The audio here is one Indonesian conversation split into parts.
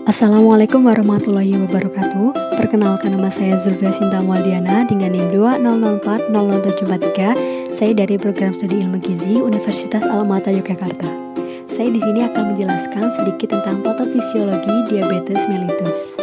Assalamualaikum warahmatullahi wabarakatuh. Perkenalkan, nama saya Zulfia Sinta Mualdiana dengan NIM 200400743. Saya dari program studi ilmu gizi Universitas Almata Yogyakarta. Saya di sini akan menjelaskan sedikit tentang patofisiologi diabetes mellitus.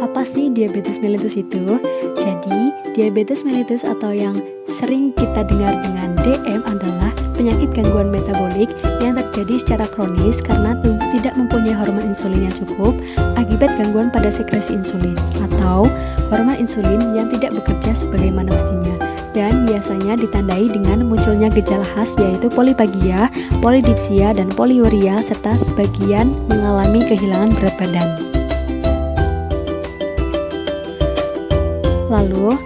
Apa sih diabetes mellitus itu? Jadi, diabetes mellitus atau yang sering kita dengar dengan DM adalah penyakit gangguan metabolik yang terjadi secara kronis karena tubuh tidak mempunyai hormon insulin yang cukup akibat gangguan pada sekresi insulin atau hormon insulin yang tidak bekerja sebagaimana mestinya, dan biasanya ditandai dengan munculnya gejala khas yaitu polipagia, polidipsia, dan poliuria serta sebagian mengalami kehilangan berat badan. Lalu,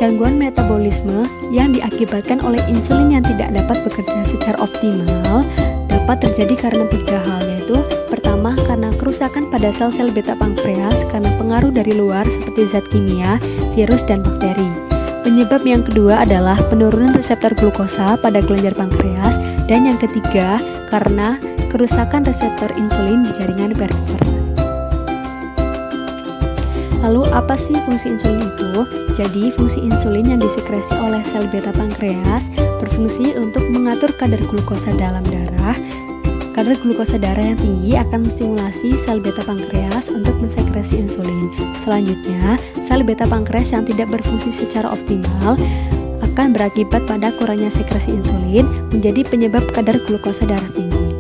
gangguan metabolisme yang diakibatkan oleh insulin yang tidak dapat bekerja secara optimal dapat terjadi karena tiga hal, yaitu pertama, karena kerusakan pada sel-sel beta pankreas karena pengaruh dari luar seperti zat kimia, virus, dan bakteri. Penyebab yang kedua adalah penurunan reseptor glukosa pada kelenjar pankreas, dan yang ketiga karena kerusakan reseptor insulin di jaringan periferi. Lalu apa sih fungsi insulin itu? Jadi fungsi insulin yang disekresi oleh sel beta pankreas berfungsi untuk mengatur kadar glukosa dalam darah. Kadar glukosa darah yang tinggi akan menstimulasi sel beta pankreas untuk mensekresi insulin. Selanjutnya, sel beta pankreas yang tidak berfungsi secara optimal akan berakibat pada kurangnya sekresi insulin, menjadi penyebab kadar glukosa darah tinggi.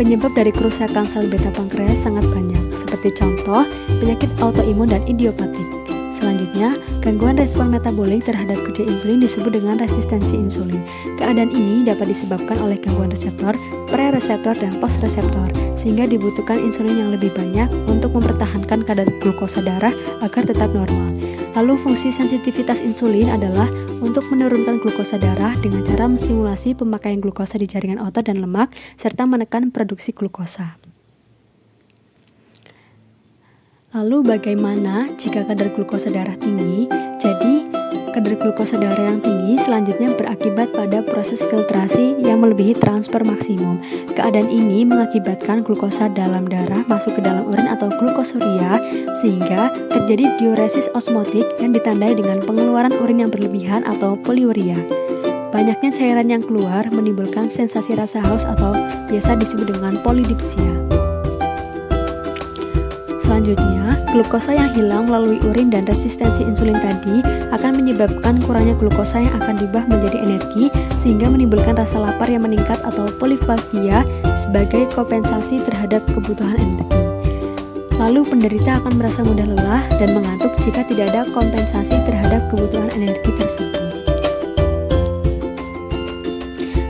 Penyebab dari kerusakan sel beta pankreas sangat banyak, seperti contoh penyakit autoimun dan idiopatik. Selanjutnya, gangguan respon metabolik terhadap kerja insulin disebut dengan resistensi insulin. Keadaan ini dapat disebabkan oleh gangguan reseptor, pre-reseptor, dan post-reseptor, sehingga dibutuhkan insulin yang lebih banyak untuk mempertahankan kadar glukosa darah agar tetap normal. Lalu fungsi sensitivitas insulin adalah untuk menurunkan glukosa darah dengan cara menstimulasi pemakaian glukosa di jaringan otot dan lemak, serta menekan produksi glukosa. Lalu bagaimana jika kadar glukosa darah tinggi? Jadi, kadar glukosa darah yang tinggi selanjutnya berakibat pada proses filtrasi yang melebihi transfer maksimum. Keadaan ini mengakibatkan glukosa dalam darah masuk ke dalam urin atau glukosuria, sehingga terjadi diuresis osmotik yang ditandai dengan pengeluaran urin yang berlebihan atau poliuria. Banyaknya cairan yang keluar menimbulkan sensasi rasa haus atau biasa disebut dengan polidipsia. Selanjutnya, glukosa yang hilang melalui urin dan resistensi insulin tadi akan menyebabkan kurangnya glukosa yang akan diubah menjadi energi sehingga menimbulkan rasa lapar yang meningkat atau polifagia sebagai kompensasi terhadap kebutuhan energi. Lalu penderita akan merasa mudah lelah dan mengantuk jika tidak ada kompensasi terhadap kebutuhan energi tersebut.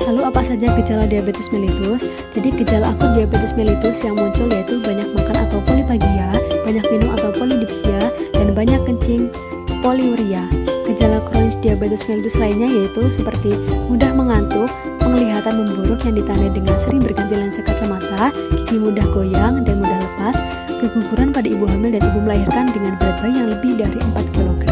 Lalu apa saja gejala diabetes mellitus? Jadi gejala akut diabetes mellitus yang muncul yaitu banyak makan atau polipagia, banyak minum atau polidipsia, dan banyak kencing poliuria. Gejala kronis diabetes mellitus lainnya yaitu seperti mudah mengantuk, penglihatan memburuk yang ditandai dengan sering berganti lensa kacamata, gigi mudah goyang dan mudah lepas, keguguran pada ibu hamil dan ibu melahirkan dengan berat bayi yang lebih dari 4 kg.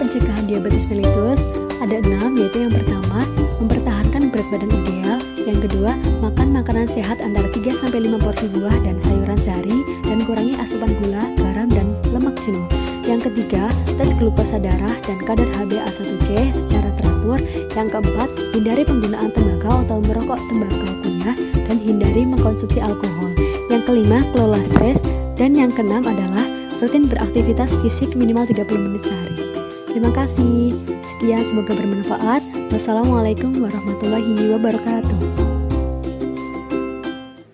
Pencegahan diabetes mellitus ada 6, yaitu yang pertama, mempertahankan berat badan ideal, yang kedua, makan makanan sehat antara 3-5 porsi buah dan sayuran sehari, dan kurangi asupan gula, garam, dan lemak jenuh. Yang ketiga, tes glukosa darah dan kadar HbA1c secara teratur. Yang keempat, hindari penggunaan tembakau atau merokok tembakau kunyah, dan hindari mengkonsumsi alkohol. Yang kelima, kelola stres, dan yang keenam adalah rutin beraktivitas fisik minimal 30 menit sehari. Terima kasih. Sekian, semoga bermanfaat. Wassalamualaikum warahmatullahi wabarakatuh.